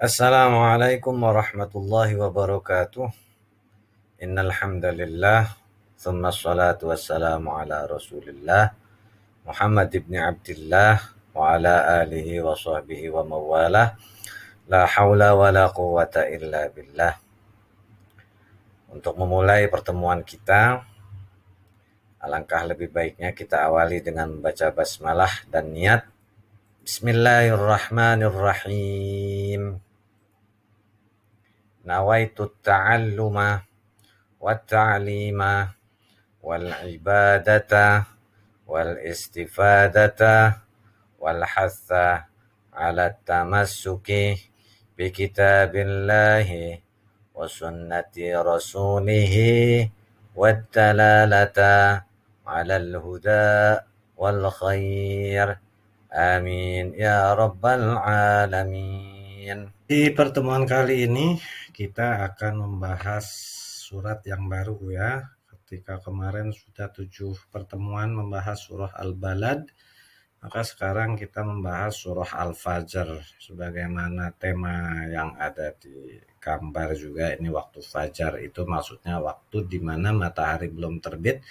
Assalamualaikum warahmatullahi wabarakatuh. Innal hamdalillah, tsumma shalatu wassalamu ala Rasulillah Muhammad ibn Abdillah wa ala alihi wa sahbihi wa mawalah. La haula wa la quwata illa billah. Untuk memulai pertemuan kita, alangkah lebih baiknya kita awali dengan membaca basmalah dan niat. Bismillahirrahmanirrahim. Nawaitu ta'alluma والتعليم والعبادة والاستفادة والحث على التمسك بكتاب الله وسنة رسوله والدلالة على الهدى والخير آمين يا رب العالمين. Di pertemuan kali ini kita akan membahas surat yang baru ya. Ketika kemarin sudah 7 pertemuan membahas surah Al-Balad, maka sekarang kita membahas surah Al-Fajr. Sebagaimana tema yang ada di gambar juga, ini waktu fajar itu maksudnya waktu di mana matahari belum terbit,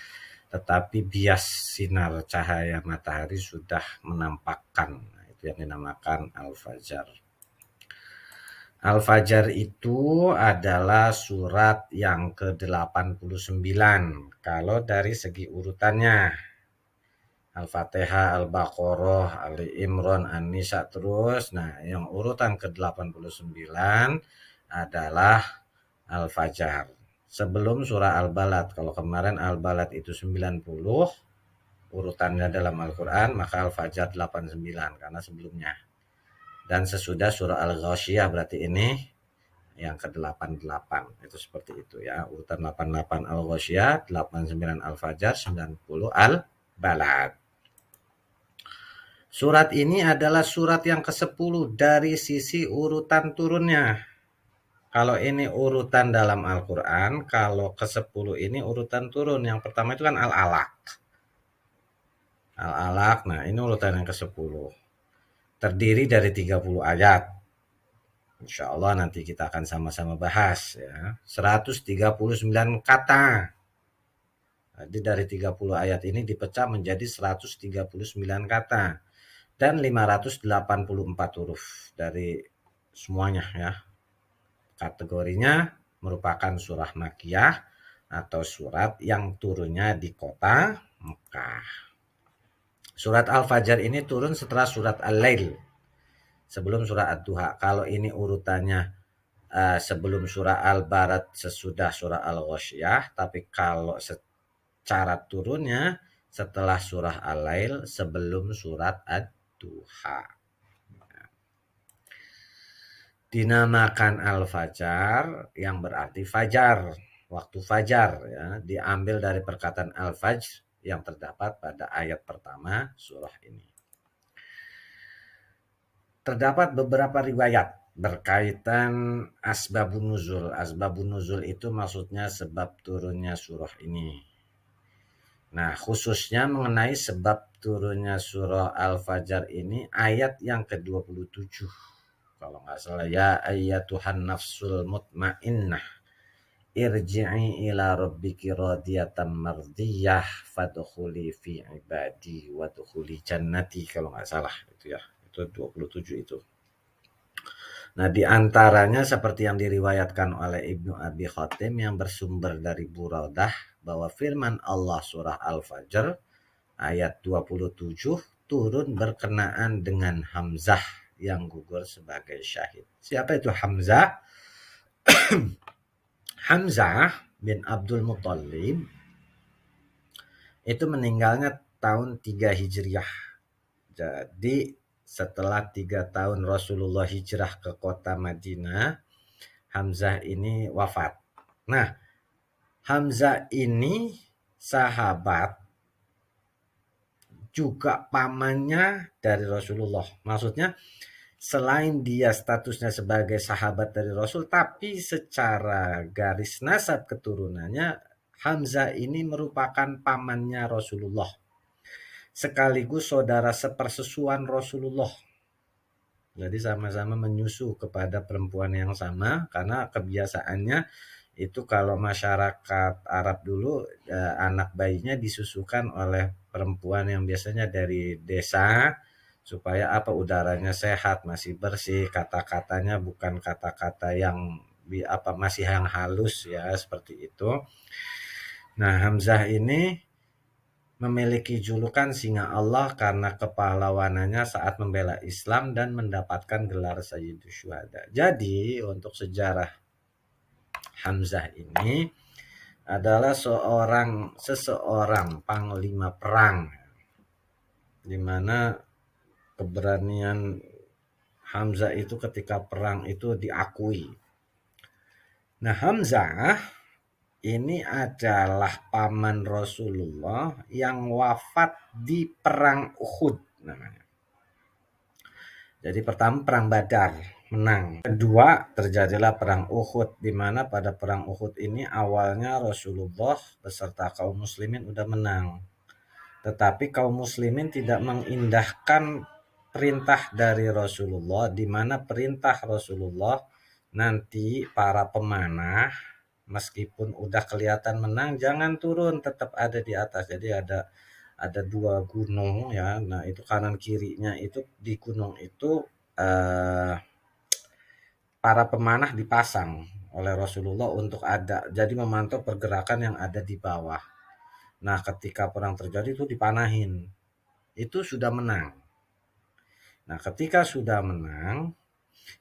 tetapi bias sinar cahaya matahari sudah menampakkan. Itu yang dinamakan Al-Fajr. Al-Fajr itu adalah surat yang ke-89 kalau dari segi urutannya. Al-Fatihah, Al-Baqarah, Ali Imran, An-Nisa terus. Nah, yang urutan ke-89 adalah Al-Fajr. Sebelum surah Al-Balad. Kalau kemarin Al-Balad itu 90 urutannya dalam Al-Quran, maka Al-Fajr 89 karena sebelumnya. Dan sesudah surah Al-Ghasyiyah berarti ini yang ke-88. Itu seperti itu ya. Urutan 88 Al-Ghasyiyah, 89 Al-Fajr, 90 Al-Balad. Surat ini adalah surat yang ke-10 dari sisi urutan turunnya. Kalau ini urutan dalam Al-Quran, kalau ke-10 ini urutan turun. Yang pertama itu kan Al-Alaq. Al-Alaq, nah ini urutan yang ke-10. Terdiri dari 30 ayat. Insya Allah nanti kita akan sama-sama bahas ya. 139 kata. Jadi dari 30 ayat ini dipecah menjadi 139 kata. Dan 584 huruf dari semuanya ya. Kategorinya merupakan surah Makkiyah atau surat yang turunnya di kota Mekah. Surat Al-Fajr ini turun setelah surat Al-Lail. Sebelum surah Ad-Duha. Kalau ini urutannya sebelum surah Al-Balad, sesudah surah Al-Ghasyiyah. Tapi kalau secara turunnya setelah surah Al-Lail, sebelum surat Ad-Duha. Dinamakan Al-Fajr yang berarti fajar. Waktu fajar ya, diambil dari perkataan Al-Fajr yang terdapat pada ayat pertama surah ini. Terdapat beberapa riwayat berkaitan asbabun nuzul. Asbabun nuzul itu maksudnya sebab turunnya surah ini. Nah, khususnya mengenai sebab turunnya surah Al-Fajr ini ayat yang ke-27. Kalau nggak salah, ya ayyatuhan nafsul mutmainnah irji'i ila rabbiki radiyatan mardiyah fadkhuli fi ibadi wadkhuli jannati, kalau nggak salah itu ya. Itu 27 itu. Nah, di antaranya seperti yang diriwayatkan oleh Ibnu Abi Khatim yang bersumber dari Buraudah bahwa firman Allah surah Al-Fajr ayat 27 turun berkenaan dengan Hamzah yang gugur sebagai syahid. Siapa itu Hamzah? Hamzah bin Abdul Muttalib itu meninggalnya tahun 3 Hijriah. Jadi setelah 3 tahun Rasulullah hijrah ke kota Madinah, Hamzah ini wafat. Nah, Hamzah ini sahabat juga pamannya dari Rasulullah. Maksudnya selain dia statusnya sebagai sahabat dari Rasul, tapi secara garis nasab keturunannya Hamzah ini merupakan pamannya Rasulullah. Sekaligus saudara sepersusuan Rasulullah. Jadi sama-sama menyusu kepada perempuan yang sama, karena kebiasaannya itu kalau masyarakat Arab dulu, anak bayinya disusukan oleh perempuan yang biasanya dari desa, supaya apa, udaranya sehat, masih bersih, kata-katanya bukan kata-kata yang masih yang halus ya, seperti itu. Nah, Hamzah ini memiliki julukan Singa Allah karena kepahlawanannya saat membela Islam dan mendapatkan gelar Sayyidus Syuhada. Jadi, untuk sejarah Hamzah ini adalah seseorang panglima perang, di mana keberanian Hamzah itu ketika perang itu diakui. Nah, Hamzah ini adalah paman Rasulullah yang wafat di perang Uhud namanya. Jadi pertama perang Badar menang. Kedua terjadilah perang Uhud, di mana pada perang Uhud ini awalnya Rasulullah beserta kaum muslimin udah menang. Tetapi kaum muslimin tidak mengindahkan perintah dari Rasulullah, di mana perintah Rasulullah nanti para pemanah meskipun udah kelihatan menang jangan turun, tetap ada di atas. Jadi ada dua gunung ya. Nah, itu kanan kirinya itu di gunung itu para pemanah dipasang oleh Rasulullah untuk ada jadi memantau pergerakan yang ada di bawah. Nah, ketika perang terjadi itu dipanahin. Itu sudah menang. Nah, ketika sudah menang,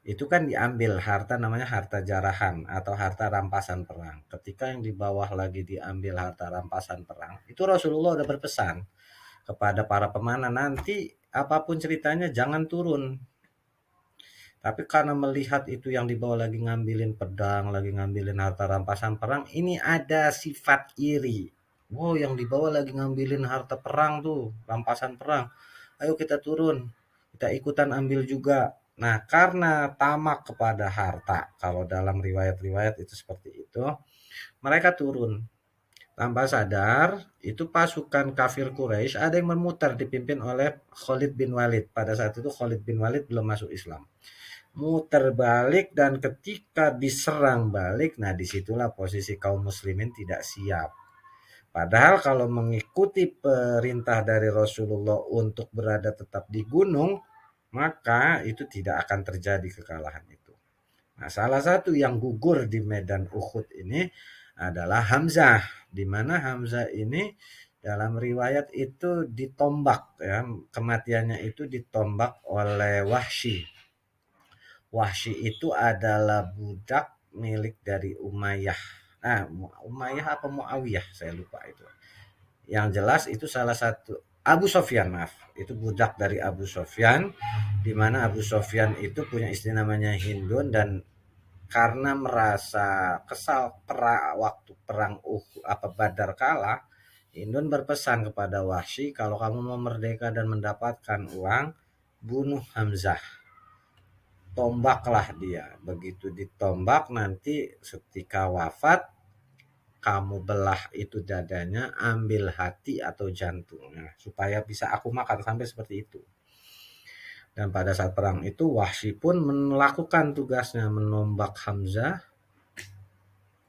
itu kan diambil harta namanya harta jarahan atau harta rampasan perang. Ketika yang di bawah lagi diambil harta rampasan perang, itu Rasulullah udah berpesan kepada para pemanah, nanti apapun ceritanya jangan turun. Tapi karena melihat itu yang di bawah lagi ngambilin pedang, lagi ngambilin harta rampasan perang, ini ada sifat iri. Wow, yang di bawah lagi ngambilin harta perang tuh, rampasan perang. Ayo kita turun, kita ikutan ambil juga. Nah, karena tamak kepada harta, kalau dalam riwayat-riwayat itu seperti itu, mereka turun. Tanpa sadar, itu pasukan kafir Quraisy ada yang memutar dipimpin oleh Khalid bin Walid. Pada saat itu Khalid bin Walid belum masuk Islam. Muter balik dan ketika diserang balik, nah disitulah posisi kaum muslimin tidak siap. Padahal kalau mengikuti perintah dari Rasulullah untuk berada tetap di gunung, maka itu tidak akan terjadi kekalahan itu. Nah, salah satu yang gugur di medan Uhud ini adalah Hamzah, di mana Hamzah ini dalam riwayat itu ditombak ya, kematiannya itu ditombak oleh Wahsy. Wahsy itu adalah budak milik dari Umayyah. Umayyah apa Muawiyah, saya lupa itu. Yang jelas itu salah satu Abu Sofyan, maaf. Itu budak dari Abu Sofyan, di mana Abu Sofyan itu punya istri namanya Hindun, dan karena merasa kesal waktu perang Badar kalah, Hindun berpesan kepada Wahsy, kalau kamu mau merdeka dan mendapatkan uang, bunuh Hamzah. Tombaklah dia. Begitu ditombak, nanti ketika wafat, kamu belah itu dadanya, ambil hati atau jantungnya, supaya bisa aku makan, sampai seperti itu. Dan pada saat perang itu Wahsy pun melakukan tugasnya, menombak Hamzah.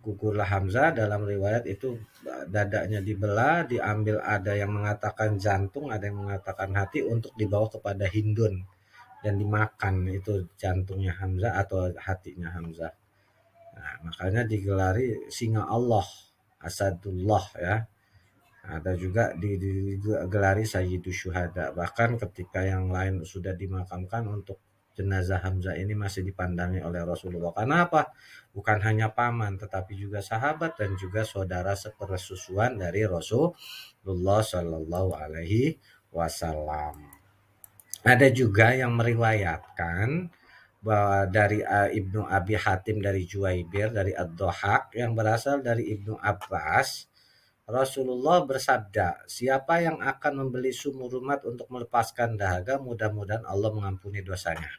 Gugurlah Hamzah, dalam riwayat itu dadanya dibelah, diambil, ada yang mengatakan jantung, ada yang mengatakan hati, untuk dibawa kepada Hindun dan dimakan itu jantungnya Hamzah atau hatinya Hamzah. Nah, makanya digelari Singa Allah, Asadullah ya. Ada juga digelari Sayyidus Syuhada. Bahkan ketika yang lain sudah dimakamkan, untuk jenazah Hamzah ini masih dipandangi oleh Rasulullah. Karena apa? Bukan hanya paman, tetapi juga sahabat dan juga saudara sepersusuan dari Rasulullah Shallallahu Alaihi Wasallam. Ada juga yang meriwayatkan bahwa dari Ibnu Abi Hatim dari Juwaibir dari Ad-Dhahak yang berasal dari Ibnu Abbas, Rasulullah bersabda, siapa yang akan membeli sumur umat untuk melepaskan dahaga, mudah-mudahan Allah mengampuni dosanya.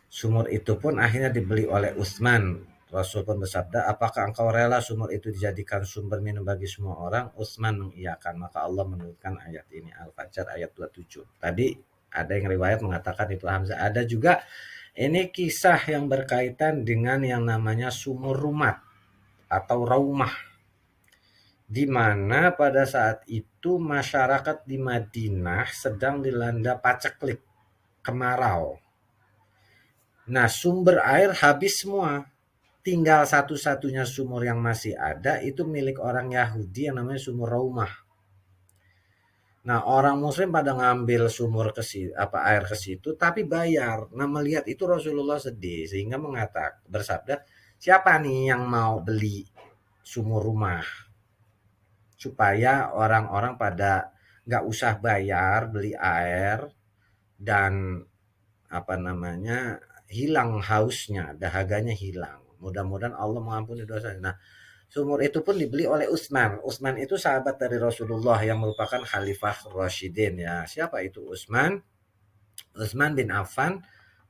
Sumur itu pun akhirnya dibeli oleh Utsman. Rasul pun bersabda, apakah engkau rela sumur itu dijadikan sumber minum bagi semua orang? Utsman mengiyakan, maka Allah menurunkan ayat ini, Al-Fajr ayat 27. Tadi Ada yang riwayat mengatakan itu Hamzah. Ada juga ini kisah yang berkaitan dengan yang namanya sumur rumat atau raumah, di mana pada saat itu masyarakat di Madinah sedang dilanda paceklik, kemarau. Nah, sumber air habis semua. Tinggal satu-satunya sumur yang masih ada itu milik orang Yahudi yang namanya sumur Raumah. Nah, orang muslim pada ngambil sumur ke situ, air ke situ tapi bayar. Nah, melihat itu Rasulullah sedih sehingga bersabda, "Siapa nih yang mau beli sumur rumah?" Supaya orang-orang pada nggak usah bayar beli air dan hilang hausnya, dahaganya hilang. Mudah-mudahan Allah mengampuni dosa. Nah, sumur itu pun dibeli oleh Utsman. Utsman itu sahabat dari Rasulullah yang merupakan Khalifah Rasyidin ya. Siapa itu Utsman? Utsman bin Affan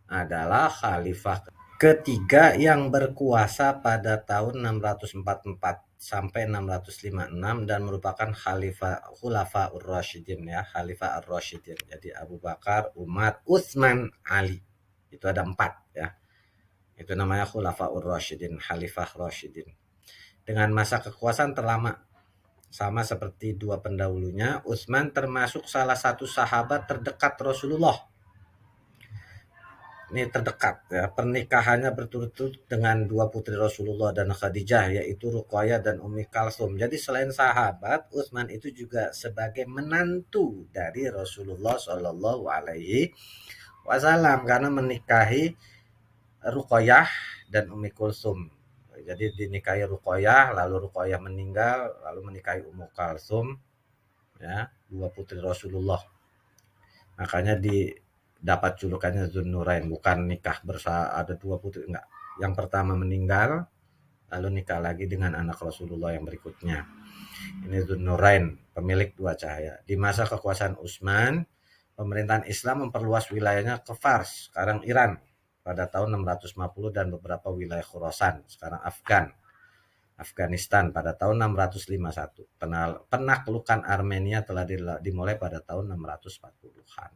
adalah khalifah ketiga yang berkuasa pada tahun 644 sampai 656 dan merupakan khalifah Khulafa Ar-Rasyidin ya, Khalifah Ar-Rasyidin. Jadi Abu Bakar, Umar, Utsman, Ali. Itu ada 4 ya. Itu namanya Khulafa Ar-Rasyidin, Khalifah Rasyidin. Dengan masa kekuasaan terlama sama seperti dua pendahulunya, Utsman termasuk salah satu sahabat terdekat Rasulullah. Ini terdekat ya, pernikahannya berturut-turut dengan dua putri Rasulullah dan Khadijah, yaitu Ruqayyah dan Ummi Kalsum. Jadi selain sahabat, Utsman itu juga sebagai menantu dari Rasulullah Shallallahu Alaihi Wasallam karena menikahi Ruqayyah dan Ummi Kulsum. Jadi dinikahi Ruqayyah, lalu Ruqayyah meninggal, lalu menikahi Ummu Kalsum, ya, dua putri Rasulullah. Makanya dapat julukannya Zunnurain, bukan nikah ada dua putri, enggak. Yang pertama meninggal, lalu nikah lagi dengan anak Rasulullah yang berikutnya. Ini Zunnurain, pemilik dua cahaya. Di masa kekuasaan Utsman, pemerintahan Islam memperluas wilayahnya ke Fars, sekarang Iran, pada tahun 650 dan beberapa wilayah Khurasan, sekarang Afghanistan pada tahun 651. Penaklukan Armenia telah dimulai pada tahun 640-an.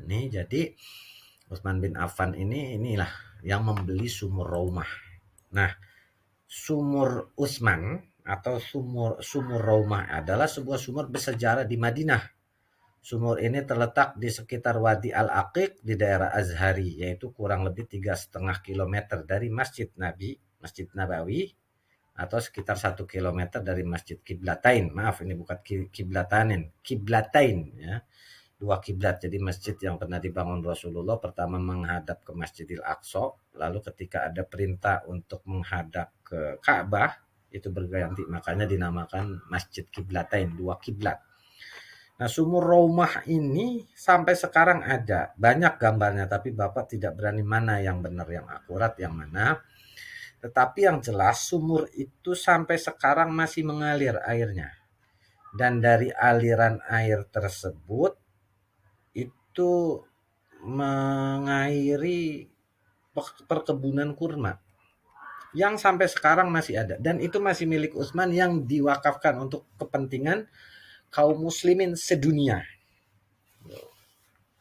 Ini jadi Utsman bin Affan inilah yang membeli sumur Raumah. Nah, sumur Utsman atau sumur Raumah adalah sebuah sumur bersejarah di Madinah. Sumur ini terletak di sekitar Wadi Al-Aqiq di daerah Azhari, yaitu kurang lebih 3,5 km dari Masjid Nabawi, atau sekitar 1 km dari Masjid Qiblatain. Maaf, ini bukan Qiblatain ya. Dua kiblat. Jadi masjid yang pernah dibangun Rasulullah pertama menghadap ke Masjidil Aqsa, lalu ketika ada perintah untuk menghadap ke Ka'bah itu berganti, makanya dinamakan Masjid Qiblatain, dua kiblat. Nah, sumur Raumah ini sampai sekarang ada, banyak gambarnya, tapi Bapak tidak berani mana yang benar, yang akurat, yang mana. Tetapi yang jelas sumur itu sampai sekarang masih mengalir airnya. Dan dari aliran air tersebut itu mengairi perkebunan kurma yang sampai sekarang masih ada, dan itu masih milik Utsman yang diwakafkan untuk kepentingan kaum muslimin sedunia.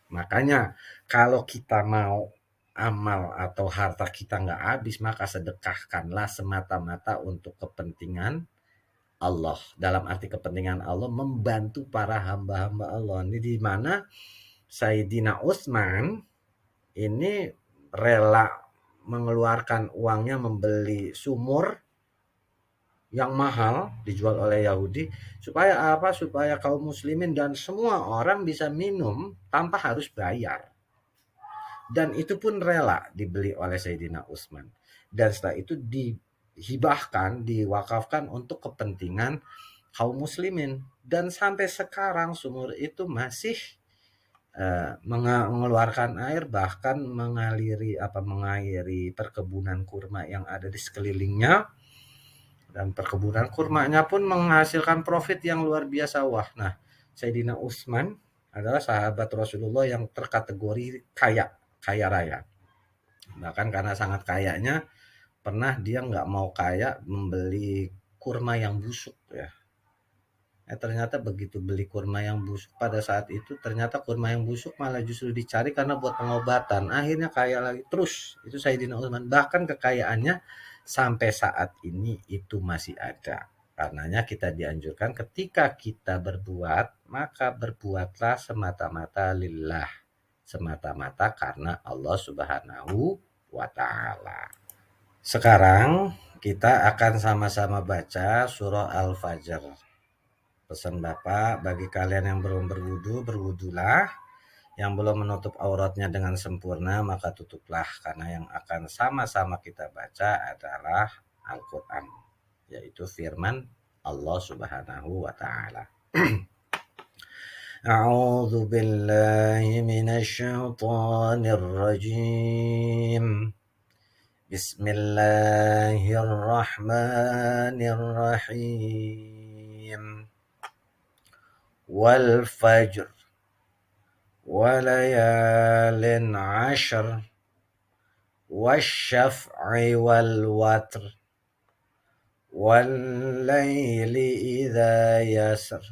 Makanya kalau kita mau amal atau harta kita nggak habis, maka sedekahkanlah semata-mata untuk kepentingan Allah. Dalam arti kepentingan Allah, membantu para hamba-hamba Allah. Ini di mana Sayyidina Utsman ini rela mengeluarkan uangnya membeli sumur yang mahal dijual oleh Yahudi supaya apa? Supaya kaum muslimin dan semua orang bisa minum tanpa harus bayar. Dan itu pun rela dibeli oleh Sayyidina Utsman. Dan setelah itu dihibahkan, diwakafkan untuk kepentingan kaum muslimin. Dan sampai sekarang sumur itu masih mengeluarkan air, bahkan mengairi perkebunan kurma yang ada di sekelilingnya, dan perkebunan kurmanya pun menghasilkan profit yang luar biasa. Wah, nah, Sayyidina Utsman adalah sahabat Rasulullah yang terkategori kaya raya. Bahkan karena sangat kayanya, pernah dia nggak mau kaya membeli kurma yang busuk ya. Ternyata begitu beli kurma yang busuk pada saat itu, ternyata kurma yang busuk malah justru dicari karena buat pengobatan. Akhirnya kaya lagi terus. Itu Sayyidina Utsman. Bahkan kekayaannya sampai saat ini itu masih ada. Karenanya kita dianjurkan ketika kita berbuat, maka berbuatlah semata-mata lillah. Semata-mata karena Allah Subhanahu wa taala. Sekarang kita akan sama-sama baca surah Al-Fajr. Pesan Bapak, bagi kalian yang belum berwudu, berwudulah. Yang belum menutup auratnya dengan sempurna, maka tutuplah. Karena yang akan sama-sama kita baca adalah Al-Quran, yaitu firman Allah Subhanahu wa Ta'ala. A'udzu billahi minasyaitonir rajim. Bismillahirrahmanirrahim. Wal fajr وليال عشر والشفع والوتر والليل إذا يسر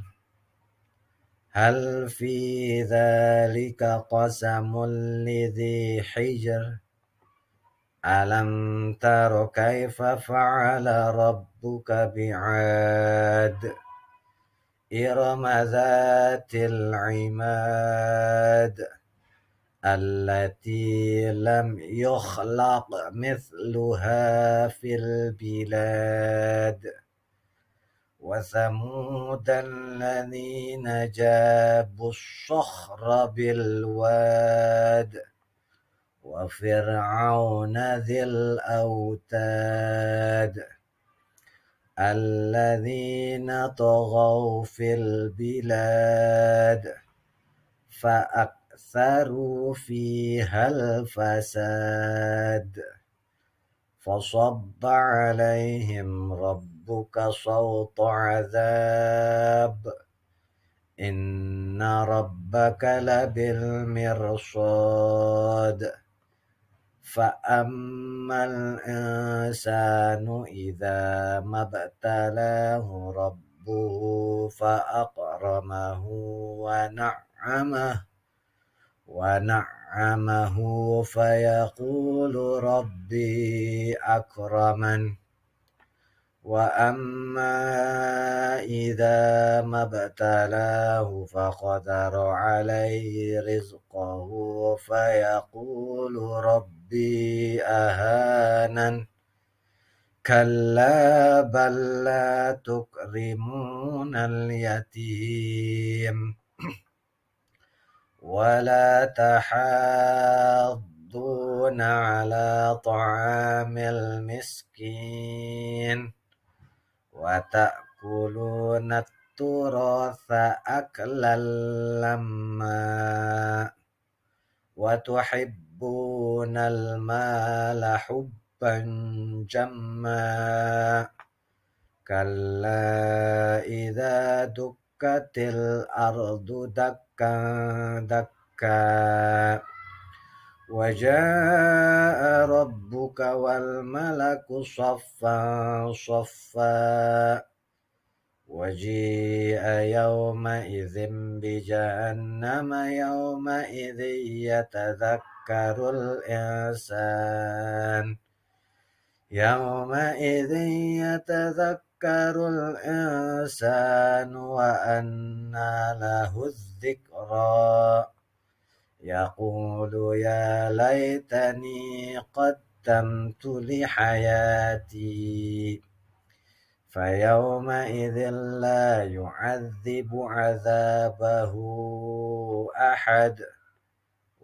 هل في ذلك قسم لذي حجر ألم تر كيف فعل ربك بعاد إرم ذات العماد التي لم يخلق مثلها في البلاد وثمود الذين جابوا الصخر بالواد وفرعون ذي الأوتاد الذين طغوا في البلاد فأكثروا فيها الفساد فصب عليهم ربك صوت عذاب إن ربك لبالمرصاد فأما الإنسان إذا ما ابتلاه ربه فأكرمه ونعمه فيقول ربي أكرمن وأما إذا ما ابتلاه فقدر عليه رزقه فيقول ربي أهانن كلا بل لا تكرمون اليتيم ولا تحاضون على طعام المسكين وتأكلون التراث أكلا لما وتحبون المال حبا جما كلا إذا دكت الأرض دكا دكا وجاء ربك والملك صفا صفا وجيء يومئذ بجهنم يومئذ يتذكر الإنسان وأنى له الذكرى يقول يا ليتني قدمت لحياتي فيومئذ لا يعذب عذابه أحد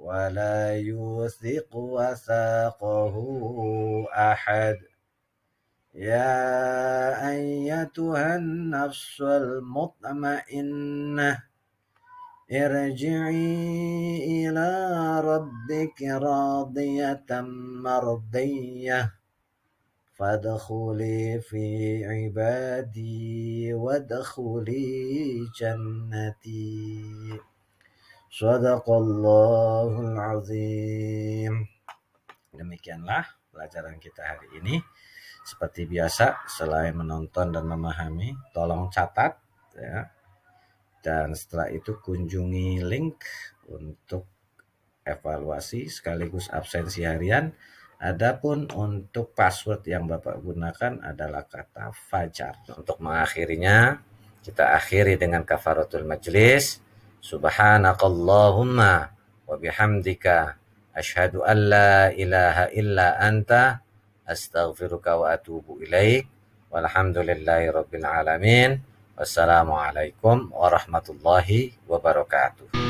ولا يوثق وثاقه أحد يا أيتها النفس المطمئنة ارجعي إلى ربك راضية مرضية فادخلي في عبادي وادخلي جنتي Sadaqallahul azim. Demikianlah pelajaran kita hari ini. Seperti biasa, selain menonton dan memahami, tolong catat ya. Dan setelah itu kunjungi link untuk evaluasi sekaligus absensi harian. Adapun untuk password yang Bapak gunakan adalah kata fajar. Untuk mengakhirinya, kita akhiri dengan kafaratul majlis. Subhanakallahumma wa bihamdika asyhadu an la ilaha illa anta astaghfiruka wa atubu ilaik. Walhamdulillahi rabbil alamin. Wassalamualaikum warahmatullahi wabarakatuh.